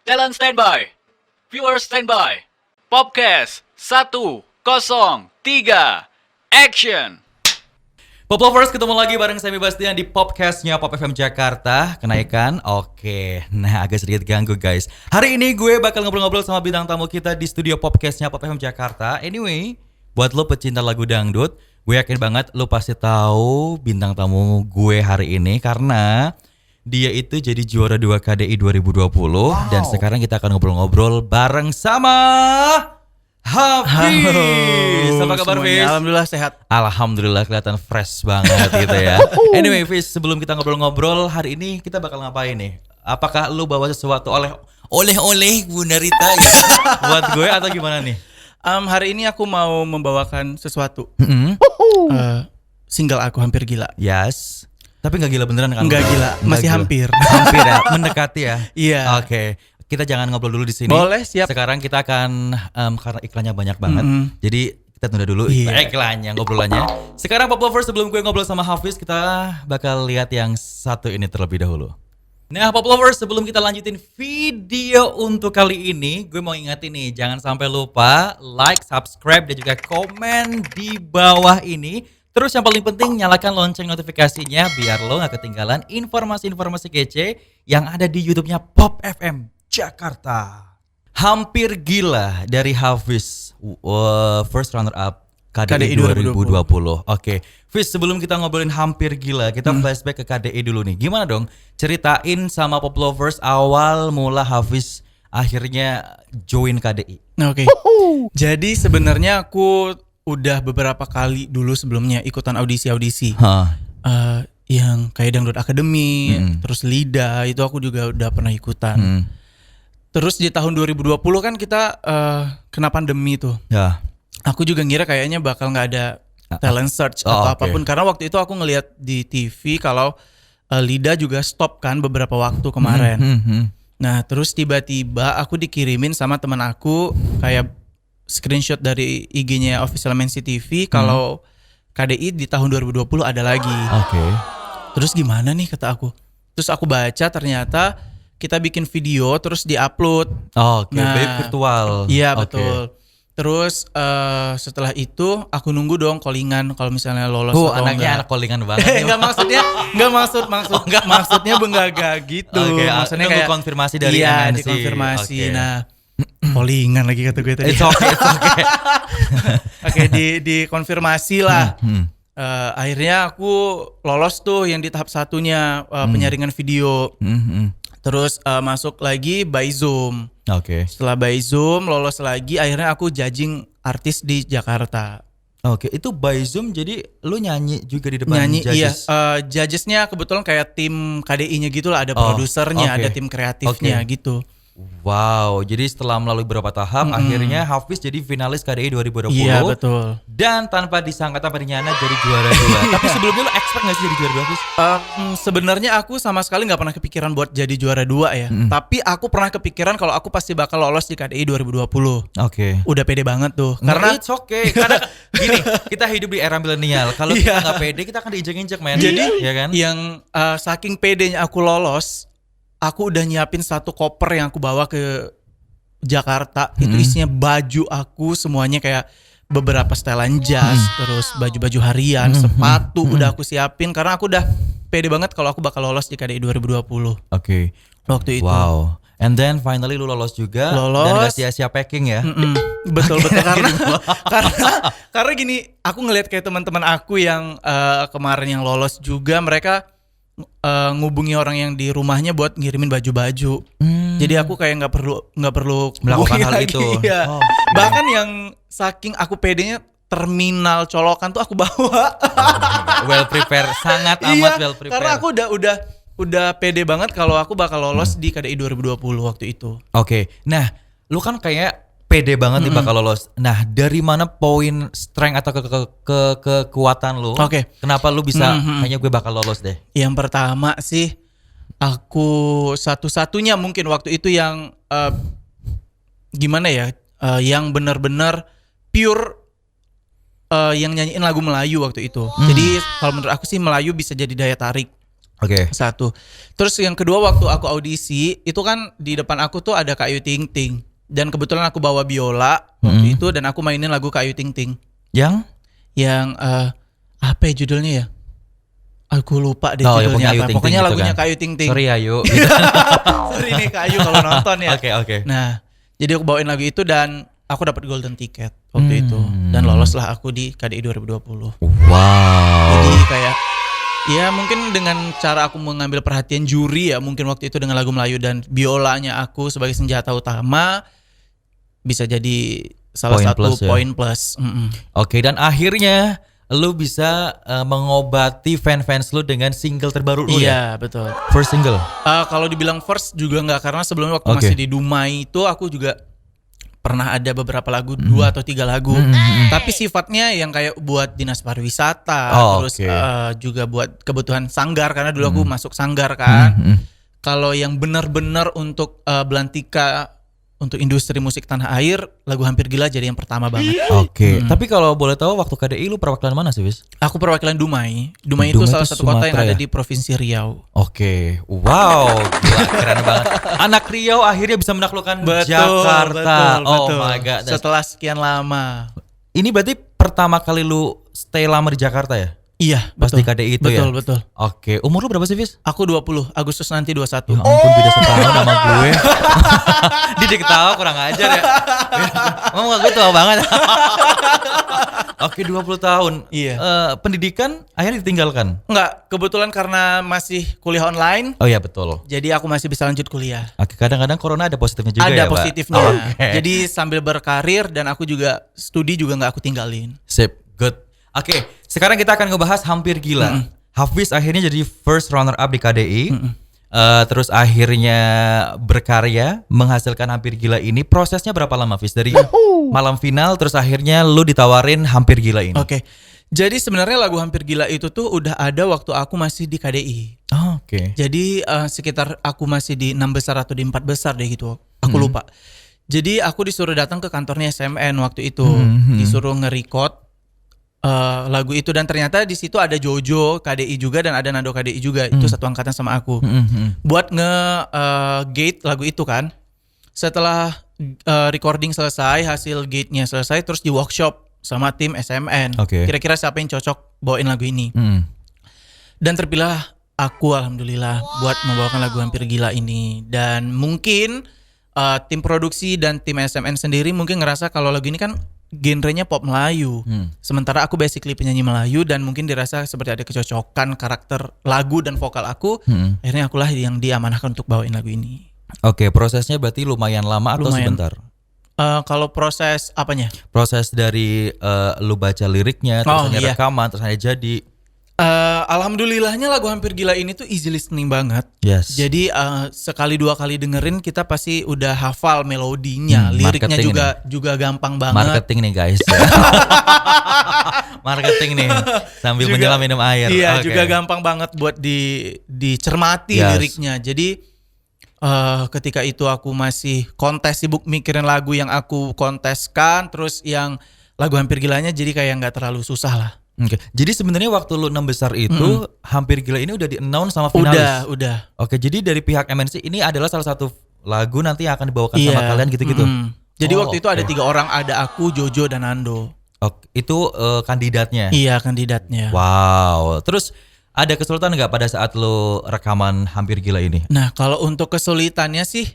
Talent standby. Viewers standby. Popcast 103. Action. Pop Lovers, ketemu lagi bareng saya Bastian di Popcastnya Pop FM Jakarta. Kenaikan? Oke, nah agak sedikit ganggu guys. Hari ini gue bakal ngobrol-ngobrol sama bintang tamu kita di studio Popcastnya Pop FM Jakarta. Anyway, buat lo pecinta lagu dangdut, gue yakin banget lo pasti tahu bintang tamu gue hari ini karena dia itu jadi juara 2 KDI 2020. Dan sekarang kita akan ngobrol-ngobrol bareng sama Hafiz. Apa kabar Fiz? Alhamdulillah sehat. Alhamdulillah kelihatan fresh banget gitu ya. Anyway Fiz, sebelum kita ngobrol-ngobrol, hari ini kita bakal ngapain nih? Apakah lu bawa sesuatu oleh-oleh Bunda Rita gitu buat gue atau gimana nih? Hari ini aku mau membawakan sesuatu. Single aku hampir gila. Yes. Tapi gak gila beneran kan? Enggak gila, masih gila. hampir. Hampir ya, mendekati ya. Iya. Oke. Kita jangan ngobrol dulu di sini. Boleh, siap. Sekarang kita akan karena iklannya banyak banget. Jadi kita tunda dulu iklannya, ngobrolannya. Sekarang Pop Lovers, sebelum gue ngobrol sama Hafiz, kita bakal lihat yang satu ini terlebih dahulu. Nah Pop Lovers, sebelum kita lanjutin video untuk kali ini, gue mau ingetin nih, jangan sampai lupa like, subscribe, dan juga komen di bawah ini. Terus yang paling penting, nyalakan lonceng notifikasinya biar lo gak ketinggalan informasi-informasi kece yang ada di YouTube-nya Pop FM Jakarta. Hampir gila dari Hafiz, first runner up KDI 2020. Oke, Fiz, sebelum kita ngobrolin hampir gila, kita flashback ke KDI dulu nih. Gimana dong? Ceritain sama Pop Lovers awal mula Hafiz akhirnya join KDI. Oke. Jadi sebenarnya aku udah beberapa kali dulu sebelumnya ikutan audisi-audisi. Yang kayak Dangdut Academy, terus Lida, itu aku juga udah pernah ikutan. Terus di tahun 2020 kan kita kena pandemi tuh. Ya. Aku juga ngira kayaknya bakal nggak ada talent search atau apapun, karena waktu itu aku ngelihat di TV kalau Lida juga stop kan beberapa waktu kemarin. Nah terus tiba-tiba aku dikirimin sama teman aku kayak screenshot dari IG-nya Official Mensi TV kalau KDI di tahun 2020 ada lagi. Oke. Terus gimana nih kata aku. Terus aku baca ternyata kita bikin video terus diupload. Oke, baik virtual. Iya Oke. betul. Terus setelah itu aku nunggu dong callingan kalau misalnya lolos atau anaknya enggak. anak callingan banget. Maksudnya bengaga gitu. Oke, maksudnya nunggu kayak konfirmasi dari iya, MNC. dikonfirmasi. Oke. Nah, callingan lagi kata gue tadi. It's okay. Oke, dikonfirmasi lah. Akhirnya aku lolos tuh yang di tahap satunya penyaringan video. Terus masuk lagi by Zoom. Oke. Setelah by Zoom lolos lagi, akhirnya aku judging artis di Jakarta. Oke, itu by Zoom jadi lu nyanyi juga di depan Nyanyi, judges? iya. Judgesnya kebetulan kayak tim KDI-nya gitu lah, ada produsernya, oke. ada tim kreatifnya gitu. Wow, jadi setelah melalui beberapa tahap, akhirnya Hafiz jadi finalis KDI 2020. Iya betul. Dan tanpa disangka, tanpa dinyana jadi juara 2. Tapi sebelumnya lu expect gak sih jadi juara 2 Hafiz? Sebenarnya aku sama sekali nggak pernah kepikiran buat jadi juara 2 ya. Tapi aku pernah kepikiran kalau aku pasti bakal lolos di KDI 2020. Oke. Udah pede banget tuh. Karena Karena it's okay. Karena gini, kita hidup di era milenial. Kalau kita gak pede, kita akan diinjek-injek men. jadi ya kan? yang saking pedenya aku lolos, aku udah nyiapin satu koper yang aku bawa ke Jakarta. Itu isinya baju aku semuanya, kayak beberapa setelan jas, terus baju-baju harian, sepatu udah aku siapin karena aku udah pede banget kalau aku bakal lolos di KDI 2020. Oke. Waktu itu. Wow. And then finally lu lolos juga. Lolos. Dan gak sia-sia packing ya. Betul karena gini, aku ngelihat kayak teman-teman aku yang kemarin yang lolos juga, mereka ngubungi orang yang di rumahnya buat ngirimin baju-baju. Jadi aku kayak nggak perlu Melakukan booking hal lagi. itu. Iya. Oh, Bahkan yang saking aku pedenya, terminal colokan tuh aku bawa. Well prepared, sangat amat Iya, well prepared. karena aku udah pede banget kalau aku bakal lolos di KDI 2020 waktu itu. Oke. Nah, lu kan kayak pede banget nih bakal lolos. Nah, dari mana poin strength atau kekuatan lu? Oke. Kenapa lu bisa kayaknya gue bakal lolos deh? Yang pertama sih, aku satu-satunya mungkin waktu itu yang gimana ya, yang benar-benar pure yang nyanyiin lagu Melayu waktu itu. Jadi kalau menurut aku sih Melayu bisa jadi daya tarik. Oke. Satu. Terus yang kedua waktu aku audisi itu kan di depan aku tuh ada Kak Ayu Ting Ting dan kebetulan aku bawa biola waktu itu dan aku mainin lagu Kak Ayu Ting Ting. Yang Apa ya judulnya ya? Aku lupa deh ya, judulnya apa. Ting Pokoknya gitu lagunya kan. Kak Ayu Ting Ting. Sorry Ayu. Sorry nih Kak Ayu kalau nonton ya. Oke. Nah, jadi aku bawain lagu itu dan aku dapat golden ticket waktu itu dan loloslah aku di KDI 2020. Wow. Jadi kayak ya mungkin dengan cara aku mengambil perhatian juri ya mungkin waktu itu dengan lagu Melayu dan biolanya aku sebagai senjata utama bisa jadi salah satu poin plus. Oke, dan akhirnya lu bisa mengobati fans-fans lu dengan single terbaru lu ya? Iya betul. First single? Kalau dibilang first juga enggak karena sebelumnya waktu masih di Dumai itu aku juga pernah ada beberapa lagu 2 atau 3 lagu tapi sifatnya yang kayak buat dinas pariwisata terus juga buat kebutuhan sanggar karena dulu aku masuk sanggar kan. Kalau yang benar-benar untuk belantika untuk industri musik tanah air, lagu Hampir Gila jadi yang pertama banget. Oke. Tapi kalau boleh tahu waktu KDI lu perwakilan mana sih, Wis? Aku perwakilan Dumai. Dumai itu salah satu kota yang ada di Provinsi Riau. Oke. Wow, gila keren banget. Anak Riau akhirnya bisa menaklukkan Jakarta. Betul. My god. Setelah sekian lama. Ini berarti pertama kali lu stay lama di Jakarta ya? Iya, pas di KDI itu ya? Betul. Oke, umur lu berapa sih, Fis? Aku 20, Agustus nanti 21. Ya ampun, beda setahun sama gue. Dia ketawa kurang ajar ya. Emang gue tua banget. Oke, 20 tahun. Iya. Pendidikan akhirnya ditinggalkan? Enggak, kebetulan karena masih kuliah online. Oh iya, betul. Jadi aku masih bisa lanjut kuliah. Oke, kadang-kadang corona ada positifnya juga ya, Ada positifnya. Okay. Jadi sambil berkarir dan aku juga studi juga nggak aku tinggalin. Sip, good. Oke, sekarang kita akan ngebahas Hampir Gila. Hafiz akhirnya jadi first runner up di KDI. Terus akhirnya berkarya menghasilkan Hampir Gila ini. Prosesnya berapa lama, Hafiz? Dari malam final terus akhirnya lu ditawarin Hampir Gila ini. Oke. Jadi sebenarnya lagu Hampir Gila itu tuh udah ada waktu aku masih di KDI. Oke. Jadi sekitar aku masih di 6 besar atau di 4 besar deh gitu. Aku lupa. Jadi aku disuruh datang ke kantornya SMN waktu itu. Disuruh nge-record lagu itu dan ternyata di situ ada Jojo KDI juga dan ada Nando KDI juga. Itu satu angkatan sama aku. Buat gate lagu itu kan. Setelah recording selesai, hasil gate-nya selesai, terus di workshop sama tim SMN. Kira-kira siapa yang cocok bawain lagu ini. Dan terpilih aku alhamdulillah buat membawakan lagu Hampir Gila ini. Dan mungkin tim produksi dan tim SMN sendiri mungkin ngerasa kalau lagu ini kan genrenya pop Melayu. Sementara aku basically penyanyi Melayu dan mungkin dirasa seperti ada kecocokan karakter lagu dan vokal aku. Akhirnya akulah yang diamanahkan untuk bawain lagu ini. Oke, prosesnya berarti lumayan lama atau sebentar? Kalau proses apanya? Proses dari lu baca liriknya, terus hanya rekaman, terus hanya jadi. Alhamdulillahnya lagu Hampir Gila ini tuh easy listening banget. Yes. Jadi sekali dua kali dengerin kita pasti udah hafal melodinya, liriknya juga gampang banget. Marketing nih guys. Marketing nih sambil juga, menyelam minum air. Iya, juga gampang banget buat dicermati liriknya. Jadi ketika itu aku masih kontes sibuk mikirin lagu yang aku konteskan, terus yang lagu Hampir Gilanya jadi kayak nggak terlalu susah lah. Oke. Jadi sebenarnya waktu lu 6 besar itu Hampir Gila ini udah di-announce sama finalis. Udah. Oke, jadi dari pihak MNC ini adalah salah satu lagu nanti yang akan dibawakan sama kalian gitu-gitu. Jadi waktu itu ada 3 orang, ada aku, Jojo dan Nando. Oke, itu kandidatnya. Iya, kandidatnya. Wow. Terus ada kesulitan nggak pada saat lu rekaman Hampir Gila ini? Nah, kalau untuk kesulitannya sih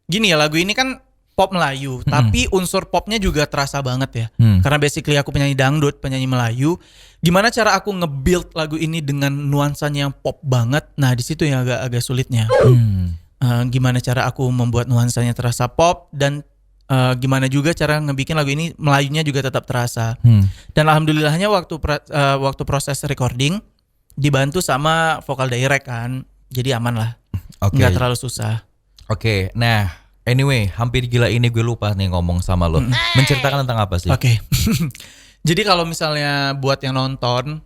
gini ya, lagu ini kan pop Melayu, tapi unsur popnya juga terasa banget ya. Karena basically aku penyanyi dangdut, penyanyi Melayu. Gimana cara aku nge-build lagu ini dengan nuansanya yang pop banget? Nah, di situ yang agak sulitnya. Gimana cara aku membuat nuansanya terasa pop dan gimana juga cara ngebikin lagu ini Melayunya juga tetap terasa. Dan alhamdulillahnya waktu proses recording dibantu sama vokal direct kan. Jadi aman lah. Nggak terlalu susah. Oke, nah anyway, Hampir Gila ini gue lupa nih ngomong sama lo. Menceritakan tentang apa sih? Oke. Jadi kalau misalnya buat yang nonton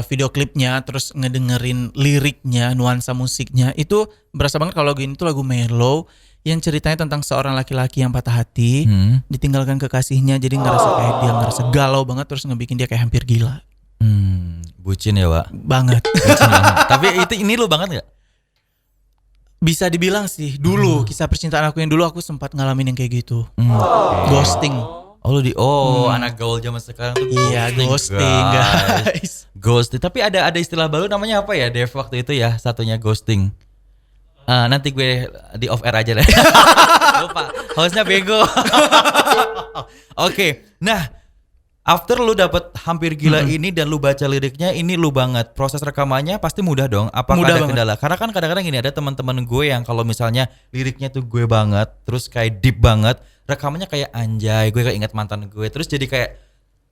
video klipnya, terus ngedengerin liriknya, nuansa musiknya, itu berasa banget kalau lagu ini tuh lagu mellow yang ceritanya tentang seorang laki-laki yang patah hati, ditinggalkan kekasihnya, jadi ngerasa kayak dia ngerasa galau banget, terus ngebikin dia kayak hampir gila. Bucin ya, Pak. Banget. Bucin banget. Tapi ini lu banget gak? Bisa dibilang sih dulu kisah percintaan aku yang dulu aku sempat ngalamin yang kayak gitu. Ghosting. Oh lu anak gaul zaman sekarang tuh Iya, ghosting guys. Ghosting. Tapi ada istilah baru namanya apa ya Dev waktu itu ya, satunya ghosting. Nanti gue di off air aja deh. Lupa, hostnya bego. Oke, nah after lu dapet Hampir Gila ini dan lu baca liriknya, ini lu banget. Proses rekamannya pasti mudah dong. Apakah Mudah ada banget. kendala? Karena kan kadang-kadang gini, ada teman-teman gue yang kalau misalnya liriknya tuh gue banget, terus kayak deep banget, rekamannya kayak anjay, gue kayak ingat mantan gue, terus jadi kayak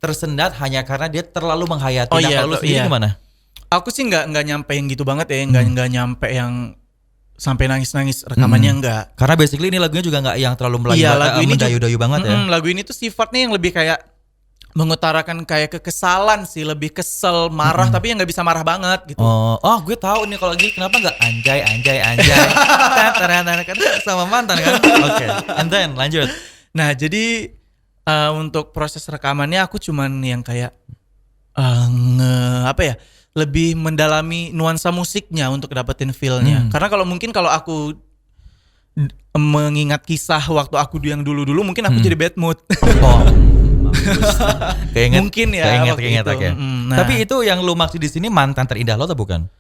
tersendat hanya karena dia terlalu menghayati. Oh Nah, iya, kalau lu sendiri gimana? Aku sih nggak nyampe yang gitu banget ya, nggak nyampe yang sampai nangis rekamannya enggak. Karena basically ini lagunya juga nggak yang terlalu Iya, lagu ini mendayu-dayu banget ya. Lagu ini tuh sifatnya yang lebih kayak mengutarakan kayak kekesalan sih, lebih kesel, marah tapi yang nggak bisa marah banget gitu. Oh, gue tahu nih kalau gini kenapa nggak anjay. Kan sama mantan kan. Oke. And then lanjut. Nah, jadi untuk proses rekamannya aku cuman yang kayak lebih mendalami nuansa musiknya untuk dapetin feel-nya. Karena kalau aku mengingat kisah waktu aku yang dulu-dulu mungkin aku jadi bad mood. Oh. Keinget, mungkin ya keinget, waktu itu. Okay. Nah, tapi itu yang lu maksud di sini mantan terindah lo atau bukan?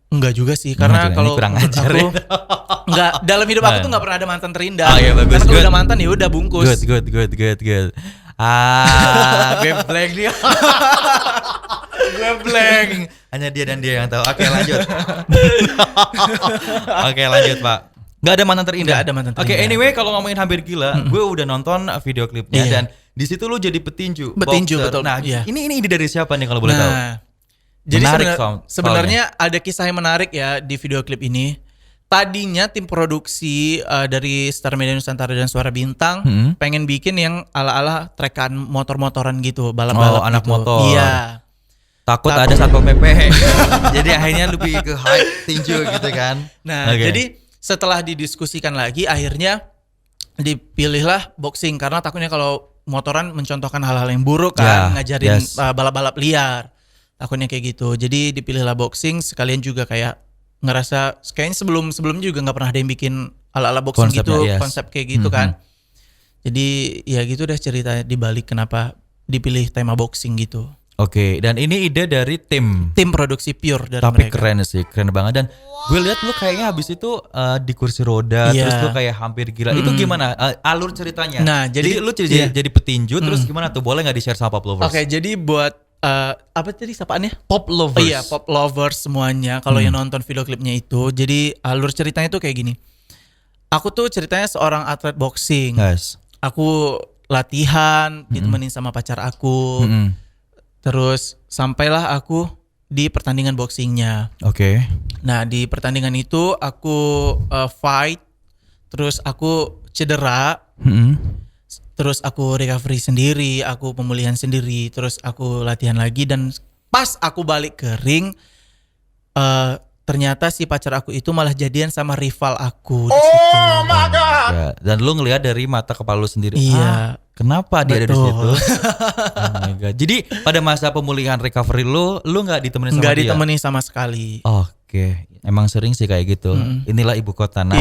Enggak juga sih, karena kalau kurang ajar aku enggak, dalam hidup aku tuh enggak pernah ada mantan terindah. Oh, iya, bagus, karena kalau good. udah mantan ya udah bungkus. Good. Gue blank dia. Gue blank. Hanya dia dan dia yang tahu. Oke, lanjut. Oke, lanjut, Pak. Gak ada mantan terindah. Gak ada mantan terindah. Oke, anyway kalau ngomongin Hampir Gila, gue udah nonton video klipnya dan di situ lu jadi petinju. Petinju, boxer. betul. Nah, Iya. ini ide dari siapa nih kalau boleh tahu? Jadi Menarik sebenarnya ada kisah yang menarik ya di video klip ini. Tadinya tim produksi dari Star Media Nusantara dan Suara Bintang pengen bikin yang ala-ala trekan motor-motoran gitu, balap-balap anak gitu. motor. Iya. Takut ada Satpol PP. Jadi akhirnya lebih ke hype tinju gitu kan. Nah, jadi setelah didiskusikan lagi akhirnya dipilihlah boxing karena takutnya kalau motoran mencontohkan hal-hal yang buruk kan, ngajarin balap-balap liar. Takutnya kayak gitu. Jadi dipilihlah boxing, sekalian juga kayak ngerasa kayaknya sebelumnya juga nggak pernah ada yang bikin ala-ala boxing konsepnya, gitu, konsep kayak gitu kan. Jadi ya gitu deh cerita dibalik kenapa dipilih tema boxing gitu. Oke, dan ini ide dari tim produksi Pure dari tapi mereka. keren sih, keren banget. Dan gue lihat lu kayaknya habis itu di kursi roda, terus lu kayak Hampir Gila. Itu gimana alur ceritanya? Nah, jadi lu jadi petinju, terus gimana tuh? Boleh nggak di-share sama Pop Lovers? Oke, jadi buat apa tadi sapaannya? Pop Lovers. Oh iya, Pop Lovers semuanya. Kalau yang nonton video klipnya itu, jadi alur ceritanya tuh kayak gini. Aku tuh ceritanya seorang atlet boxing. Yes. Aku latihan, ditemenin sama pacar aku. Terus sampailah aku di pertandingan boxingnya. Oke. Nah, di pertandingan itu aku fight, terus aku cedera, terus aku recovery sendiri, aku pemulihan sendiri, terus aku latihan lagi dan pas aku balik ke ring, ternyata si pacar aku itu malah jadian sama rival aku di situ. Oh my god. Ya, dan lu ngelihat dari mata kepala lu sendiri. Iya. Kenapa dia ada di Betul. situ? Oh my god. Jadi pada masa pemulihan recovery lu nggak ditemenin sama Nggak dia? ditemani sama sekali. Oke, emang sering sih kayak gitu. Inilah ibu kota. Nah,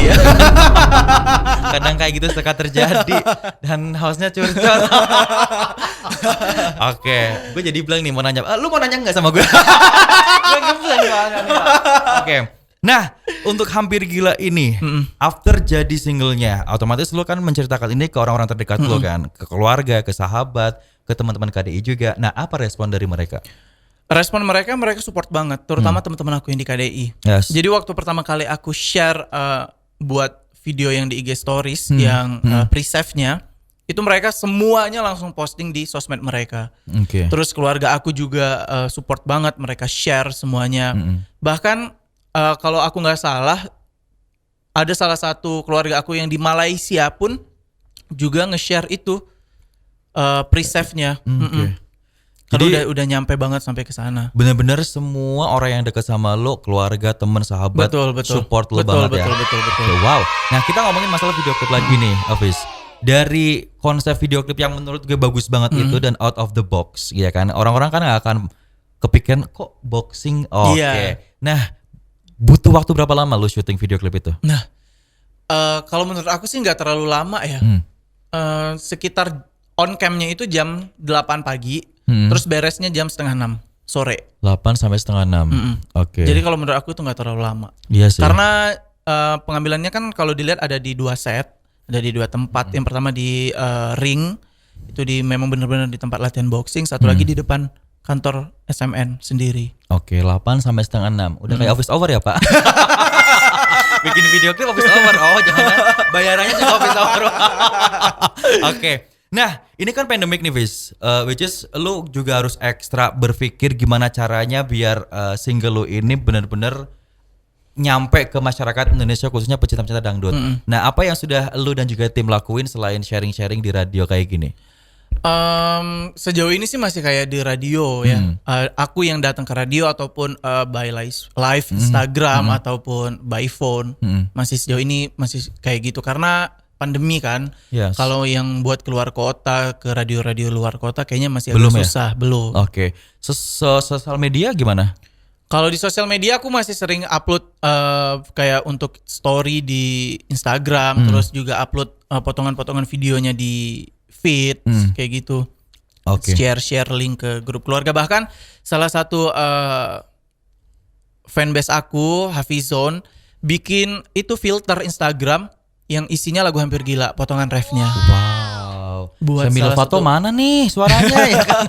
kadang kayak gitu suka terjadi dan hostnya curcol. Oke, gue jadi bilang nih mau nanya. Lu mau nanya nggak sama gue? Gue ngeblank banget nih. Oke. Nah, untuk Hampir Gila ini, after jadi singlenya, otomatis lu kan menceritakan ini ke orang-orang terdekat lu kan, ke keluarga, ke sahabat, ke teman-teman KDI juga. Nah, apa respon dari mereka? Respon mereka support banget, terutama teman-teman aku yang di KDI. Yes. Jadi waktu pertama kali aku share buat video yang di IG Stories yang pre-save-nya, itu mereka semuanya langsung posting di sosmed mereka. Oke. Terus keluarga aku juga support banget, mereka share semuanya. Bahkan kalau aku nggak salah, ada salah satu keluarga aku yang di Malaysia pun juga nge-share itu pre-save-nya. Karena udah nyampe banget sampai ke sana. Bener-bener semua orang yang dekat sama lo, keluarga, teman, sahabat, Betul. support lo banget ya. Betul. Oke, wow. Nah, kita ngomongin masalah video klip lagi nih, Hafiz. Dari konsep video klip yang menurut gue bagus banget itu dan out of the box, ya kan. Orang-orang kan nggak akan kepikiran kok boxing. Oke. Iya. Nah, butuh waktu berapa lama lu syuting video klip itu? Nah, kalau menurut aku sih nggak terlalu lama ya. Sekitar on camnya itu jam 8 pagi, terus beresnya jam setengah 6 sore. 8 sampai setengah 6. Oke. Jadi kalau menurut aku itu nggak terlalu lama. Iya sih. Karena pengambilannya kan kalau dilihat ada di 2 set, ada di 2 tempat. Yang pertama di ring, itu memang benar-benar di tempat latihan boxing. Satu lagi di depan kantor SMN sendiri. Oke, 8 sampai setengah 6. Udah kayak office hour ya, Pak? Bikin video klip office hour. Oh, jangan bayarannya juga office hour. Oke. Nah, ini kan pandemic nih, Viz. Which is lu juga harus ekstra berpikir gimana caranya biar single lu ini benar-benar nyampe ke masyarakat Indonesia, khususnya pecinta-pecinta dangdut. Nah, apa yang sudah lu dan juga tim lakuin selain sharing-sharing di radio kayak gini? Sejauh ini sih masih kayak di radio ya. Aku yang datang ke radio ataupun by live Instagram ataupun by phone. Masih sejauh ini masih kayak gitu karena pandemi kan. Yes. Kalau yang buat keluar kota ke radio-radio luar kota kayaknya masih Belum agak ya? susah. Belum. Oke. Sosial media gimana? Kalau di sosial media aku masih sering upload kayak untuk story di Instagram, terus juga upload potongan-potongan videonya di feed kayak gitu. Oke. Share link ke grup keluarga. Bahkan salah satu fanbase aku, Hafizon, bikin itu filter Instagram yang isinya lagu Hampir Gila, potongan refnya. Wow. Buat Semi salah Lovato satu- mana nih suaranya ya kan?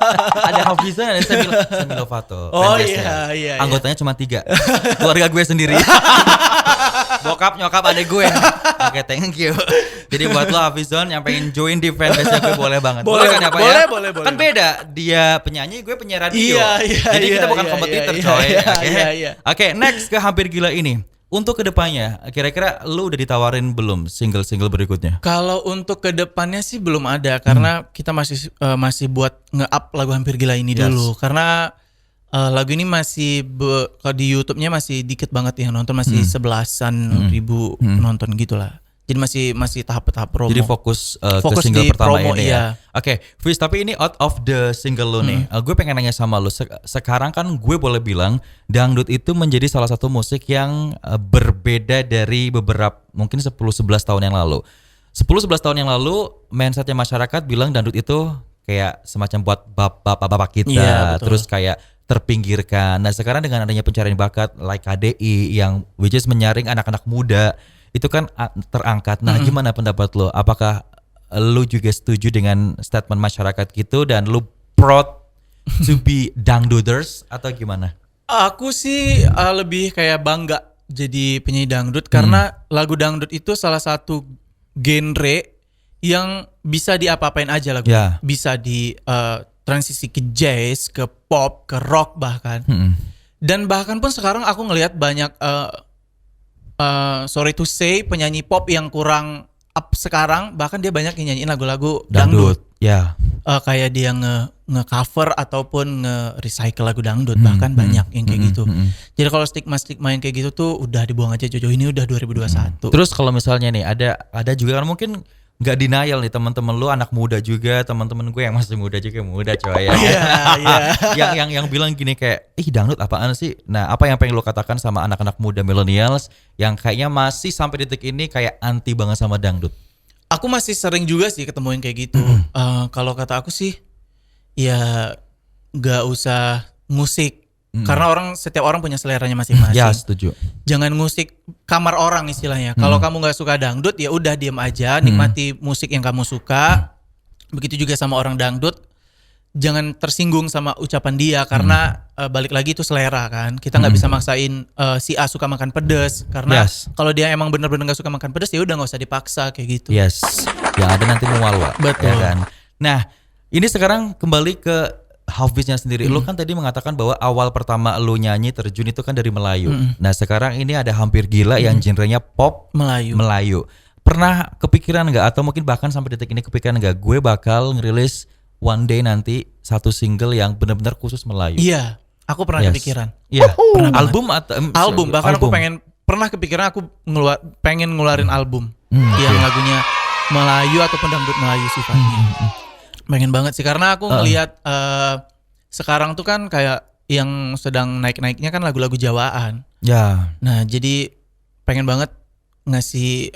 Ada Hafizan, ada Semi Lovato. Oh, fanbase-nya. iya. Anggotanya cuma 3. Keluarga gue sendiri. Bokap, nyokap, adek gue. Oke, thank you. Jadi buat lo Hafizon yang pengen join di fanbase gue boleh banget. Boleh, kan ya, Pak, boleh, ya? boleh. Kan beda, dia penyanyi, gue penyiar radio. Iya, Jadi kita bukan iya, kompetitor, iya, coy. iya, Oke. iya. Oke, next ke Hampir Gila ini. Untuk kedepannya, kira-kira lu udah ditawarin belum single-single berikutnya? Kalau untuk kedepannya sih belum ada karena kita masih buat nge-up lagu Hampir Gila ini Yes. dulu karena lagu ini masih kalau di YouTube-nya masih dikit banget yang nonton, masih 11-an ribu penonton gitulah. Jadi masih tahap-tahap promo. Jadi fokus ke Fokus single di pertama promo, ini iya. ya. Oke, Fiz, tapi ini out of the single lo nih. Gue pengen nanya sama lo. Sekarang kan gue boleh bilang dangdut itu menjadi salah satu musik yang berbeda dari beberapa mungkin 10-11 tahun yang lalu. 10-11 tahun yang lalu mindsetnya masyarakat bilang dangdut itu kayak semacam buat bapak-bapak kita, Iya, betul. terus kayak terpinggirkan. Nah, sekarang dengan adanya pencarian bakat like KDI yang which is menyaring anak-anak muda, itu kan terangkat. Nah, gimana pendapat lo? Apakah lo juga setuju dengan statement masyarakat gitu dan lo proud to be dangduters atau gimana? Aku sih lebih kayak bangga jadi penyanyi dangdut karena lagu dangdut itu salah satu genre yang bisa diapa-apain aja lagu. Ya. Bisa di transisi ke jazz, ke pop, ke rock bahkan. Dan bahkan pun sekarang aku ngelihat banyak sorry to say penyanyi pop yang kurang up sekarang, bahkan dia banyak yang nyanyiin lagu-lagu dangdut. Ya. Kayak dia nge-cover ataupun nge-recycle lagu dangdut, bahkan banyak yang kayak gitu. Jadi kalau stigma-stigma yang kayak gitu tuh udah dibuang aja, Jojo, ini udah 2021. Terus kalau misalnya nih ada juga kan mungkin nggak denial nih teman-teman lu anak muda juga, teman-teman gue yang masih muda juga muda coy ya. yang bilang gini kayak dangdut apaan sih? Nah, apa yang pengen lu katakan sama anak-anak muda millennials yang kayaknya masih sampai detik ini kayak anti banget sama dangdut? Aku masih sering juga sih ketemu yang kayak gitu. Kalau kata aku sih ya nggak usah musik. Karena setiap orang punya seleranya masing-masing. Ya, setuju. Jangan musik kamar orang istilahnya. Kalau kamu nggak suka dangdut ya udah diam aja, nikmati musik yang kamu suka. Begitu juga sama orang dangdut. Jangan tersinggung sama ucapan dia karena balik lagi itu selera kan. Kita nggak bisa maksain si A suka makan pedas karena kalau dia emang benar-benar nggak suka makan pedas ya udah nggak usah dipaksa kayak gitu. Yes. Yang ada nanti mual, Wak. Betul. Ya kan? Nah, ini sekarang kembali ke Hafiznya sendiri. Lu kan tadi mengatakan bahwa awal pertama lu nyanyi terjun itu kan dari Melayu. Nah, sekarang ini ada Hampir Gila yang genrenya pop Melayu. Pernah kepikiran nggak atau mungkin bahkan sampai detik ini kepikiran nggak gue bakal ngerilis one day nanti satu single yang benar-benar khusus Melayu? Iya, aku pernah kepikiran. Iya. Pernah Album atau album, bahkan aku pernah kepikiran aku pengen ngeluarin album yang lagunya Melayu ataupun dangdut Melayu sifatnya. Pengen banget sih karena aku ngelihat sekarang tuh kan kayak yang sedang naik-naiknya kan lagu-lagu Jawaan. Ya. Nah, jadi pengen banget ngasih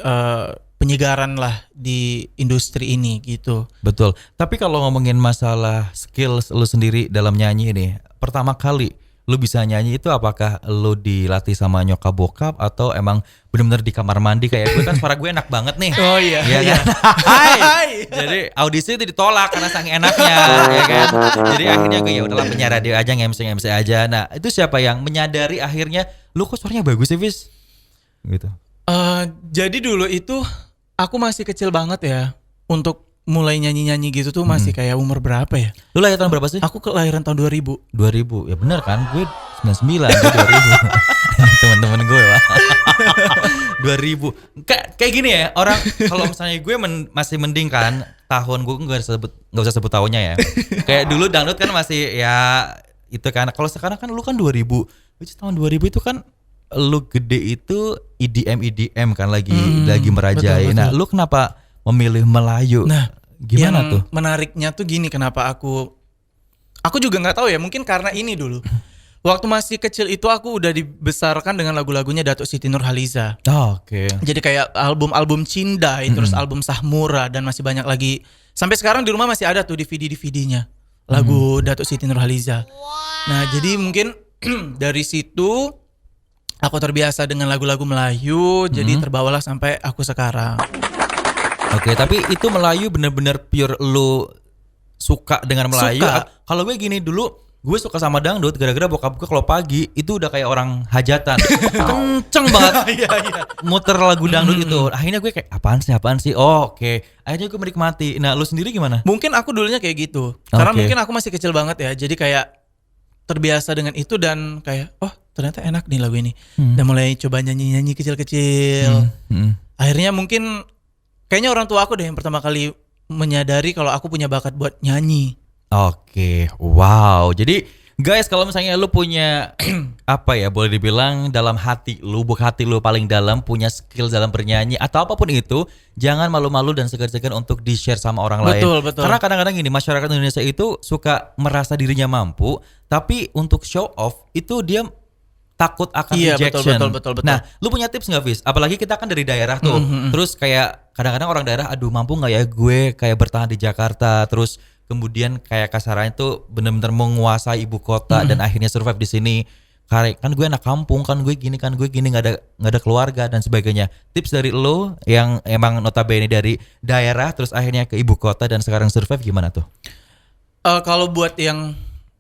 penyegaran lah di industri ini gitu. Betul. Tapi kalau ngomongin masalah skills lu sendiri dalam nyanyi ini, pertama kali lu bisa nyanyi itu apakah lu dilatih sama nyokap bokap atau emang benar-benar di kamar mandi kayak gue kan suara gue enak banget nih. Oh iya. Iya kan? Hai. Jadi audisi itu ditolak karena saking enaknya, ya kan? Jadi akhirnya gue ya udahlah penyiar radio aja, MC aja. Nah, itu siapa yang menyadari akhirnya lu kok suaranya bagus sih, Fis? Gitu. Jadi dulu itu aku masih kecil banget ya. Untuk mulai nyanyi-nyanyi gitu tuh masih kayak umur berapa ya? Lu lahir tahun berapa sih? Aku kelahiran tahun 2000. 2000. Ya benar kan? Gue 99, gue 2000. Teman-teman gue lah. 2000. Kayak gini ya, orang kalau misalnya gue masih mending kan tahun gue enggak usah sebut tahunnya ya. Kayak dulu dangdut kan masih ya itu kan. Kalau sekarang kan lu kan 2000. Which tahun 2000 itu kan lu gede itu EDM kan lagi merajai. Betul. Nah, lu kenapa memilih Melayu? Nah, gimana yang tuh? Menariknya tuh gini, kenapa aku juga nggak tahu ya, mungkin karena ini dulu. Waktu masih kecil itu aku udah dibesarkan dengan lagu-lagunya Datuk Siti Nurhaliza. Oh, oke. Jadi kayak album-album Cindai, terus album Sahmura dan masih banyak lagi. Sampai sekarang di rumah masih ada tuh DVD-nya lagu Datuk Siti Nurhaliza. Nah, jadi mungkin dari situ aku terbiasa dengan lagu-lagu Melayu, jadi terbawalah sampai aku sekarang. Oke, tapi itu Melayu bener-bener pure lu suka dengan Melayu. Suka. Kalau gue gini dulu, gue suka sama dangdut gara-gara bokap gue kalau pagi itu udah kayak orang hajatan. Kenceng banget. Muter lagu dangdut itu. Akhirnya gue kayak apaan sih? Oh, oke. Akhirnya gue menikmati. Nah, lu sendiri gimana? Mungkin aku dulunya kayak gitu. Karena Oke. mungkin aku masih kecil banget ya. Jadi kayak terbiasa dengan itu dan kayak ternyata enak nih lagu ini. Dan mulai coba nyanyi-nyanyi kecil-kecil. Akhirnya mungkin kayaknya orang tua aku deh yang pertama kali menyadari kalau aku punya bakat buat nyanyi. Oke, wow. Jadi guys, kalau misalnya lu punya apa ya, boleh dibilang dalam hati lu, lubuk hati lu paling dalam punya skill dalam bernyanyi atau apapun itu, jangan malu-malu dan segan-segan untuk di-share sama orang lain. Betul. Karena kadang-kadang gini, masyarakat Indonesia itu suka merasa dirinya mampu, tapi untuk show off itu dia takut akan rejection. Betul. Nah, lu punya tips nggak, Fis? Apalagi kita kan dari daerah tuh. Terus kayak kadang-kadang orang daerah, aduh mampu nggak ya gue kayak bertahan di Jakarta, terus kemudian kayak kasarannya tuh benar-benar menguasai ibu kota dan akhirnya survive di sini. Kan gue anak kampung, kan gue gini nggak ada keluarga dan sebagainya. Tips dari lo yang emang notabene dari daerah terus akhirnya ke ibu kota dan sekarang survive gimana tuh? Kalau buat yang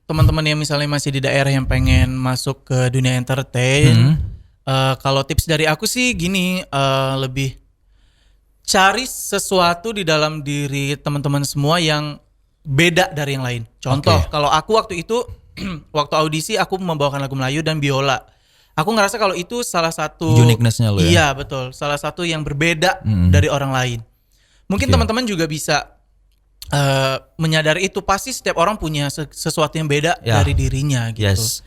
teman-teman yang misalnya masih di daerah yang pengen masuk ke dunia entertain, kalau tips dari aku sih gini, lebih cari sesuatu di dalam diri teman-teman semua yang beda dari yang lain. Contoh, kalau aku waktu itu waktu audisi aku membawakan lagu Melayu dan biola. Aku ngerasa kalau itu salah satu uniqueness-nya lo ya. Iya, betul. Salah satu yang berbeda dari orang lain. Mungkin teman-teman juga bisa menyadari itu, pasti setiap orang punya sesuatu yang beda dari dirinya gitu. Yes.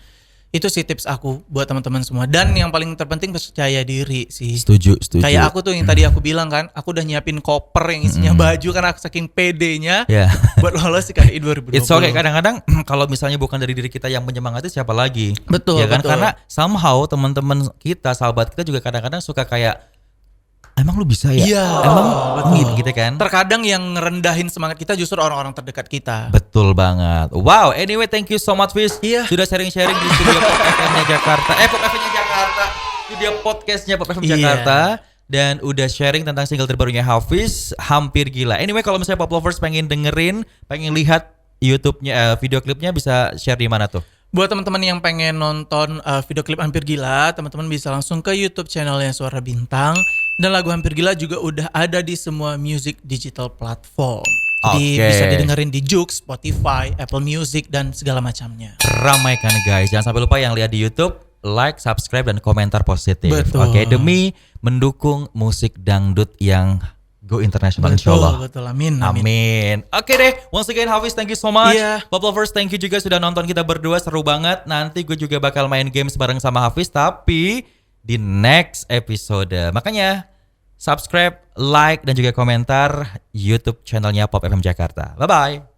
Itu sih tips aku buat teman-teman semua. Dan yang paling terpenting percaya diri sih. Setuju. Kayak aku tuh yang tadi aku bilang kan, aku udah nyiapin koper yang isinya baju karena aku saking pedenya buat lolos di KDI 2020. It's okay, kadang-kadang kalau misalnya bukan dari diri kita yang menyemangati, siapa lagi? Betul, ya kan? betul. Karena somehow teman-teman kita, sahabat kita juga kadang-kadang suka kayak, emang lu bisa ya? Iya, Emang betul. gitu kan? Terkadang yang ngerendahin semangat kita justru orang-orang terdekat kita. Betul banget. Wow, anyway thank you so much, Fis. Iya. Sudah sharing-sharing di studio Pop FM-nya Jakarta. Pop FM-nya Jakarta. Studio podcastnya Pop FM Jakarta. Dan udah sharing tentang single terbarunya Hafiz, Hampir Gila. Anyway, kalau misalnya Pop Lovers pengen dengerin, pengen lihat YouTube-nya, video klipnya, bisa share di mana tuh? Buat teman-teman yang pengen nonton video klip Hampir Gila, teman-teman bisa langsung ke YouTube channelnya Suara Bintang. Dan lagu Hampir Gila juga udah ada di semua music digital platform. Jadi bisa didengerin di Joox, Spotify, Apple Music, dan segala macamnya. Ramaikan guys, jangan sampai lupa yang lihat di YouTube, like, subscribe, dan komentar positif. Betul. Oke, demi mendukung musik dangdut yang go international insyaallah. Betul, amin. Oke deh, once again Hafiz, thank you so much. Iya. Pop Lovers, thank you juga sudah nonton kita berdua, seru banget. Nanti gue juga bakal main games bareng sama Hafiz, tapi di next episode. Makanya subscribe, like, dan juga komentar YouTube channelnya Pop FM Jakarta. Bye-bye.